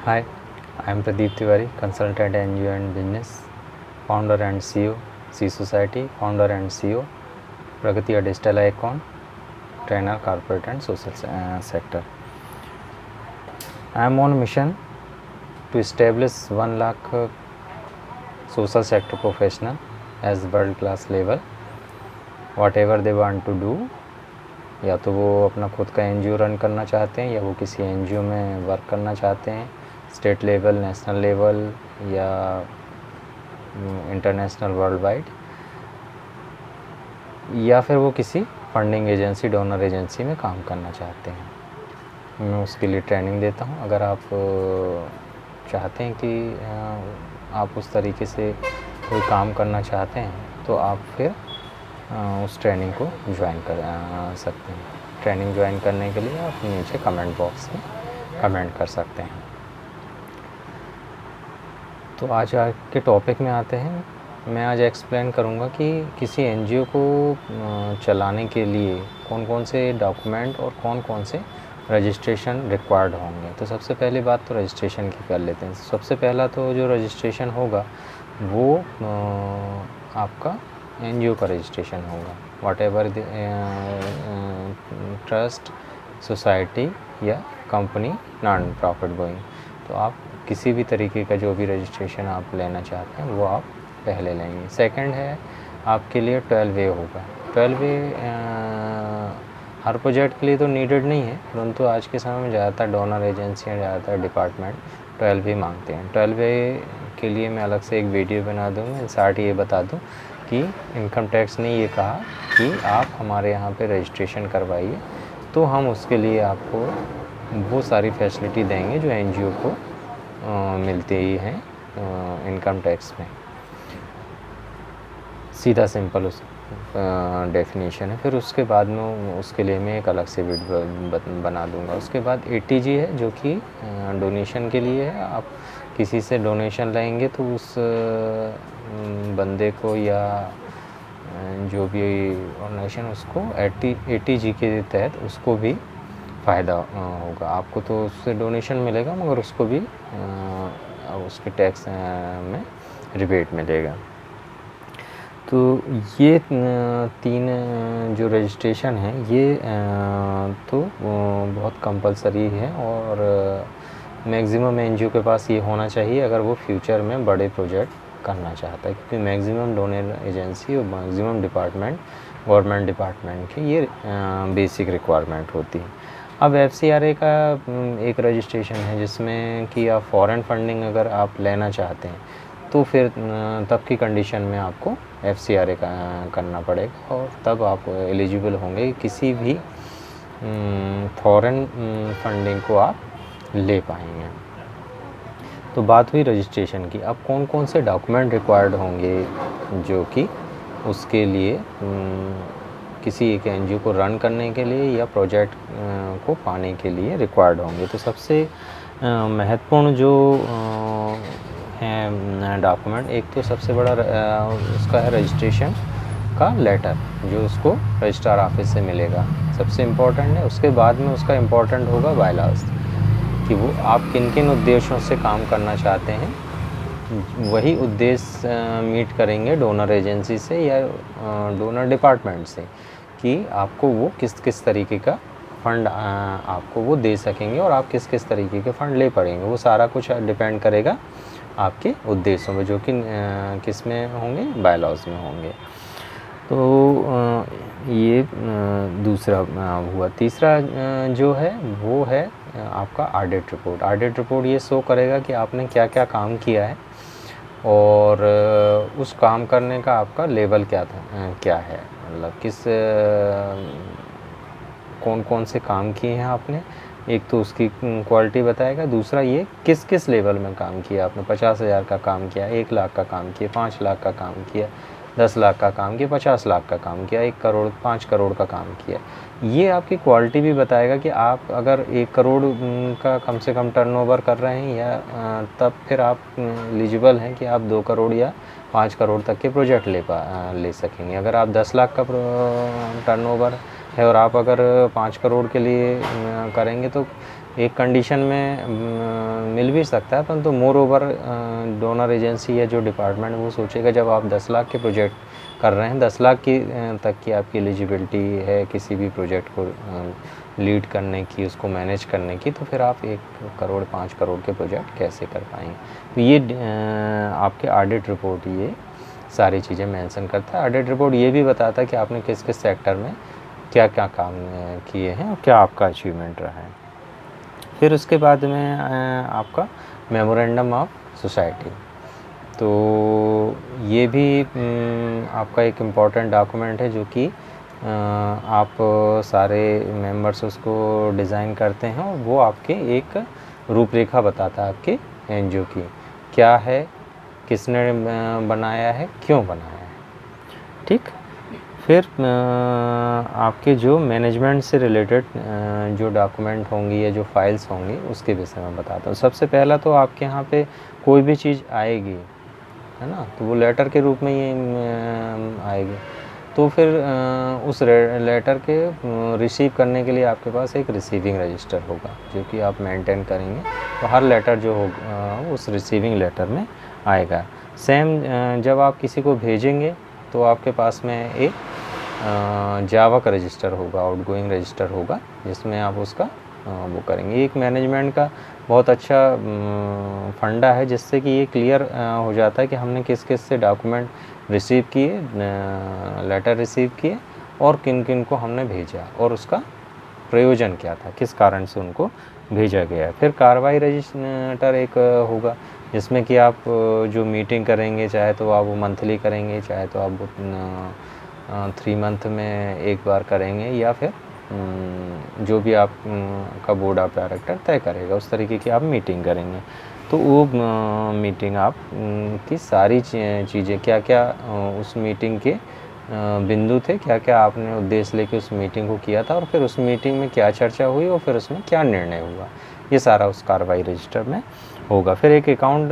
Hi, I am Pradeep Tiwari, consultant NGO and business, founder and CEO, C Society, founder and CEO, Pragati Digital Icon, trainer, corporate and social sector. I am on mission to establish 1 lakh social sector professional as world class level. Whatever they want to do, या तो वो अपना खुद का NGO run करना चाहते हैं या वो किसी NGO में वर्क करना चाहते हैं, स्टेट लेवल, नेशनल लेवल या इंटरनेशनल वर्ल्ड वाइड, या फिर वो किसी फंडिंग एजेंसी, डोनर एजेंसी में काम करना चाहते हैं। मैं उसके लिए ट्रेनिंग देता हूँ। अगर आप चाहते हैं कि आप उस तरीके से कोई काम करना चाहते हैं तो आप फिर उस ट्रेनिंग को ज्वाइन कर सकते हैं। ट्रेनिंग ज्वाइन करने के लिए आप नीचे कमेंट बॉक्स में कमेंट कर सकते हैं। तो आज के टॉपिक में आते हैं। मैं आज एक्सप्लेन करूँगा कि किसी NGO को चलाने के लिए कौन कौन से डॉक्यूमेंट और कौन कौन से रजिस्ट्रेशन रिक्वायर्ड होंगे। तो सबसे पहली बात तो रजिस्ट्रेशन की कर लेते हैं। सबसे पहला तो जो रजिस्ट्रेशन होगा वो आपका NGO का रजिस्ट्रेशन होगा। व्हाटएवर ट्रस्ट, सोसाइटी या कंपनी, नॉन प्रॉफिट गोइंग, तो आप किसी भी तरीके का जो भी रजिस्ट्रेशन आप लेना चाहते हैं वो आप पहले लेंगे। सेकंड है आपके लिए 12A होगा। 12A हर प्रोजेक्ट के लिए तो नीडेड नहीं है, परंतु आज के समय में ज़्यादातर डोनर एजेंसियाँ, ज़्यादातर डिपार्टमेंट 12A मांगते हैं। 12A के लिए मैं अलग से एक वीडियो बना दूँगा। शॉर्ट ये बता दूँ कि इनकम टैक्स ने ये कहा कि आप हमारे यहाँ पे रजिस्ट्रेशन करवाइए, तो हम उसके लिए आपको वो सारी फैसिलिटी देंगे जो NGO को मिलती ही हैं इनकम टैक्स में। सीधा सिंपल उस डेफिनेशन है। फिर उसके बाद में उसके लिए मैं एक अलग से वीडियो बना दूंगा। उसके बाद ATG है जो कि डोनेशन के लिए है। आप किसी से डोनेशन लेंगे तो उस बंदे को या जो भी ऑर्गेनाइजेशन उसको ATG के तहत उसको भी फ़ायदा होगा। आपको तो उससे डोनेशन मिलेगा मगर उसको भी उसके टैक्स में रिबेट मिलेगा। तो ये 3 जो रजिस्ट्रेशन है ये तो बहुत कंपलसरी है और मैक्सिमम NGO के पास ये होना चाहिए अगर वो फ्यूचर में बड़े प्रोजेक्ट करना चाहता है, क्योंकि मैक्सिमम डोनर एजेंसी और मैक्सिमम डिपार्टमेंट, गवर्नमेंट डिपार्टमेंट की ये बेसिक रिक्वायरमेंट होती है। अब FCRA का एक रजिस्ट्रेशन है जिसमें कि आप फॉरेन फंडिंग अगर आप लेना चाहते हैं तो फिर तब की कंडीशन में आपको FCRA का करना पड़ेगा और तब आप एलिजिबल होंगे, किसी भी फॉरेन फंडिंग को आप ले पाएंगे। तो बात हुई रजिस्ट्रेशन की। अब कौन कौन से डॉक्यूमेंट रिक्वायर्ड होंगे जो कि उसके लिए किसी एक NGO को रन करने के लिए या प्रोजेक्ट को पाने के लिए रिक्वायर्ड होंगे। तो सबसे महत्वपूर्ण जो है डॉक्यूमेंट, एक तो सबसे बड़ा उसका है रजिस्ट्रेशन का लेटर जो उसको रजिस्ट्रार ऑफिस से मिलेगा, सबसे इम्पोर्टेंट है। उसके बाद में उसका इम्पोर्टेंट होगा बायलॉज कि वो आप किन किन उद्देश्यों से काम करना चाहते हैं, वही उद्देश्य मीट करेंगे डोनर एजेंसी से या डोनर डिपार्टमेंट से कि आपको वो किस किस तरीके का फ़ंड आपको वो दे सकेंगे और आप किस किस तरीके के फ़ंड ले पड़ेंगे। वो सारा कुछ डिपेंड करेगा आपके उद्देश्यों में जो कि किस में होंगे, बायलॉज में होंगे। तो ये दूसरा हुआ। तीसरा जो है वो है आपका ऑडिट रिपोर्ट। ऑडिट रिपोर्ट ये शो करेगा कि आपने क्या क्या काम किया है और उस काम करने का आपका लेवल क्या है, मतलब किस कौन कौन से काम किए हैं आपने। एक तो उसकी क्वालिटी बताएगा, दूसरा ये किस किस लेवल में काम किया आपने। 50,000 का काम किया, 1 लाख का काम किया, 5 लाख का काम किया, 10 लाख का काम किया, 50 लाख का काम किया, 1 करोड़, 5 करोड़ का काम किया। ये आपकी क्वालिटी भी बताएगा कि आप अगर 1 करोड़ का कम से कम टर्नओवर कर रहे हैं या तब फिर आप एलिजिबल हैं कि आप 2 करोड़ या 5 करोड़ तक के प्रोजेक्ट ले सकेंगे। अगर आप 10 लाख का टर्नओवर है और आप अगर 5 करोड़ के लिए करेंगे तो एक कंडीशन में मिल भी सकता है, परंतु मोर ओवर डोनर एजेंसी या जो डिपार्टमेंट वो सोचेगा जब आप 10 लाख के प्रोजेक्ट कर रहे हैं, 10 लाख की तक की आपकी एलिजिबिलिटी है किसी भी प्रोजेक्ट को लीड करने की, उसको मैनेज करने की, तो फिर आप 1 करोड़ 5 करोड़ के प्रोजेक्ट कैसे कर पाएंगे। तो ये आपके ऑडिट रिपोर्ट ये सारी चीज़ें मेंशन करता है। ऑडिट रिपोर्ट ये भी बताता है कि आपने किस किस सेक्टर में क्या क्या काम किए हैं और क्या आपका अचीवमेंट रहा है। फिर उसके बाद में आपका मेमोरेंडम ऑफ सोसाइटी, तो ये भी आपका एक इम्पॉर्टेंट डॉक्यूमेंट है जो कि आप सारे मेंबर्स उसको डिज़ाइन करते हैं और वो आपके एक रूपरेखा बताता है आपके एनजीओ की क्या है, किसने बनाया है, क्यों बनाया है। ठीक, फिर आपके जो मैनेजमेंट से रिलेटेड जो डॉक्यूमेंट होंगी या जो फाइल्स होंगी उसके विषय में बताता हूँ। सबसे पहला तो आपके यहाँ पे कोई भी चीज़ आएगी, है ना, तो वो लेटर के रूप में ये आएगी। तो फिर उस लेटर के रिसीव करने के लिए आपके पास एक रिसीविंग रजिस्टर होगा जो कि आप मेंटेन करेंगे। तो हर लेटर जो होगा उस रिसीविंग लेटर में आएगा। सेम जब आप किसी को भेजेंगे तो आपके पास में एक जावा का रजिस्टर होगा, आउटगोइंग रजिस्टर होगा, जिसमें आप उसका वो करेंगे। एक मैनेजमेंट का बहुत अच्छा फंडा है जिससे कि ये क्लियर हो जाता है कि हमने किस किस से डॉक्यूमेंट रिसीव किए, लेटर रिसीव किए और किन किन को हमने भेजा और उसका प्रयोजन क्या था, किस कारण से उनको भेजा गया। फिर कार्रवाई रजिस्टर एक होगा जिसमें कि आप जो मीटिंग करेंगे, चाहे तो आप वो मंथली करेंगे, चाहे तो आप 3 मंथ में एक बार करेंगे, या फिर जो भी आप का बोर्ड ऑफ डायरेक्टर तय करेगा उस तरीके की आप मीटिंग करेंगे। तो वो मीटिंग आप की सारी चीज़ें क्या क्या उस मीटिंग के बिंदु थे, क्या क्या आपने उद्देश्य लेके उस मीटिंग को किया था और फिर उस मीटिंग में क्या चर्चा हुई और फिर उसमें क्या निर्णय हुआ, ये सारा उस कार्रवाई रजिस्टर में होगा। फिर एक अकाउंट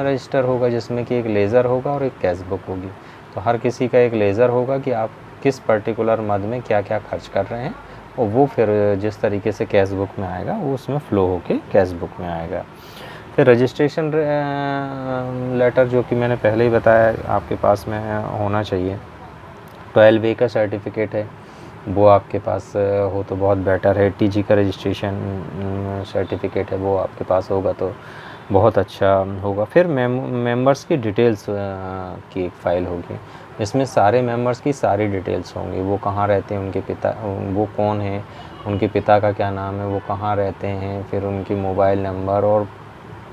रजिस्टर होगा जिसमें कि एक लेज़र होगा और एक कैश बुक होगी। तो हर किसी का एक लेज़र होगा कि आप किस पर्टिकुलर मद में क्या क्या खर्च कर रहे हैं और वो फिर जिस तरीके से कैश बुक में आएगा वो उसमें फ़्लो होके कैश बुक में आएगा। फिर रजिस्ट्रेशन लेटर जो कि मैंने पहले ही बताया आपके पास में होना चाहिए। 12A का सर्टिफिकेट है वो आपके पास हो तो बहुत बेटर है। टीजी का रजिस्ट्रेशन सर्टिफिकेट है वो आपके पास होगा तो बहुत अच्छा होगा। फिर मेंबर्स की डिटेल्स की एक फ़ाइल होगी जिसमें सारे मेंबर्स की सारी डिटेल्स होंगी, वो कहाँ रहते हैं, उनके पिता वो कौन है, उनके पिता का क्या नाम है, वो कहाँ रहते हैं, फिर उनकी मोबाइल नंबर और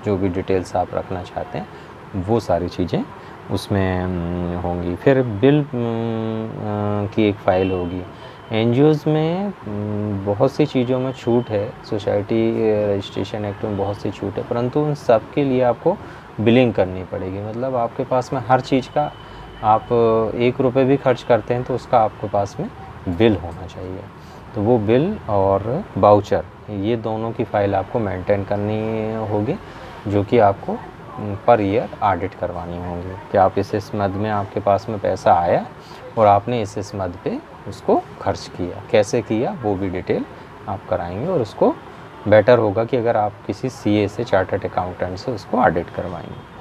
जो भी डिटेल्स आप रखना चाहते हैं वो सारी चीज़ें उसमें होंगी। फिर बिल की एक फ़ाइल होगी। एनजीओज़ में बहुत सी चीज़ों में छूट है, सोसाइटी रजिस्ट्रेशन एक्ट में बहुत सी छूट है, परंतु उन सब के लिए आपको बिलिंग करनी पड़ेगी। मतलब आपके पास में हर चीज़ का आप 1 रुपये भी खर्च करते हैं तो उसका आपके पास में बिल होना चाहिए। तो वो बिल और वाउचर ये दोनों की फ़ाइल आपको मेंटेन करनी होगी जो कि आपको पर ईयर ऑडिट करवानी होगी कि आप इस मद में आपके पास में पैसा आया और आपने इस मद पे उसको खर्च किया, कैसे किया वो भी डिटेल आप कराएंगे। और उसको बेटर होगा कि अगर आप किसी सीए से, चार्टर्ड अकाउंटेंट से उसको ऑडिट करवाएंगे।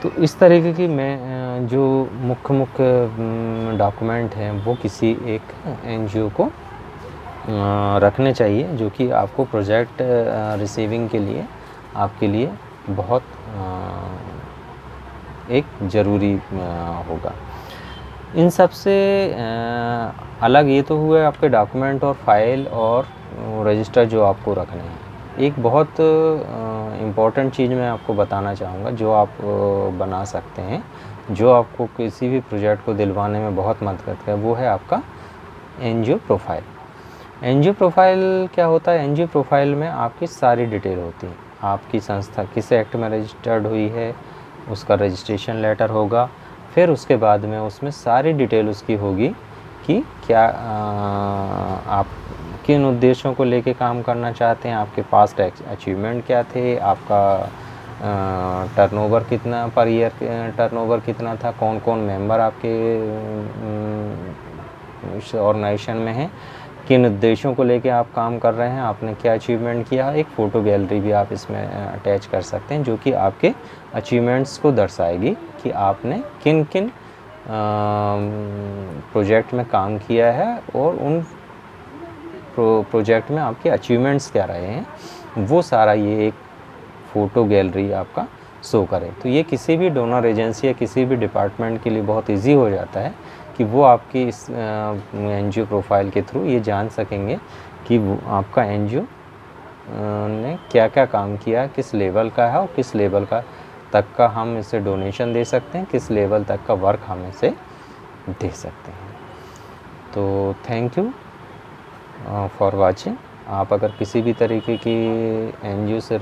तो इस तरीके की मैं जो मुख्य डॉक्यूमेंट हैं वो किसी एक एनजीओ को रखने चाहिए जो कि आपको प्रोजेक्ट रिसीविंग के लिए आपके लिए बहुत एक ज़रूरी होगा। इन सब से अलग ये तो हुए आपके डॉक्यूमेंट और फाइल और रजिस्टर जो आपको रखने हैं। एक बहुत इम्पॉर्टेंट चीज़ मैं आपको बताना चाहूँगा जो आप बना सकते हैं, जो आपको किसी भी प्रोजेक्ट को दिलवाने में बहुत मदद करता है, वो है आपका एनजीओ प्रोफाइल। एनजीओ प्रोफाइल क्या होता है? एनजीओ प्रोफाइल में आपकी सारी डिटेल होती है, आपकी संस्था किस एक्ट में रजिस्टर्ड हुई है उसका रजिस्ट्रेशन लेटर होगा। फिर उसके बाद में उसमें सारी डिटेल उसकी होगी कि क्या आप किन उद्देश्यों को लेके काम करना चाहते हैं, आपके पास्ट अचीवमेंट क्या थे, आपका टर्नओवर कितना पर ईयर टर्नओवर कितना था, कौन कौन मेंबर आपके ऑर्गेनाइजेशन में हैं, किन उद्देश्यों को लेके आप काम कर रहे हैं, आपने क्या अचीवमेंट किया, एक फ़ोटो गैलरी भी आप इसमें अटैच कर सकते हैं, जो कि आपके अचीवमेंट्स को दर्शाएगी कि आपने किन किन प्रोजेक्ट में काम किया है और उन प्रोजेक्ट में आपके अचीवमेंट्स क्या रहे हैं, वो सारा ये एक फ़ोटो गैलरी आपका शो करे। तो ये किसी भी डोनर एजेंसी या किसी भी डिपार्टमेंट के लिए बहुत इजी हो जाता है कि वो आपकी इस एनजीओ प्रोफाइल के थ्रू ये जान सकेंगे कि वो आपका एनजीओ ने क्या क्या काम किया, किस लेवल का है और किस लेवल का तक का हम इसे डोनेशन दे सकते हैं, किस लेवल तक का वर्क हम इसे दे सकते हैं। तो थैंक यू फॉर वाचिंग। आप अगर किसी भी तरीके की एनजीओ से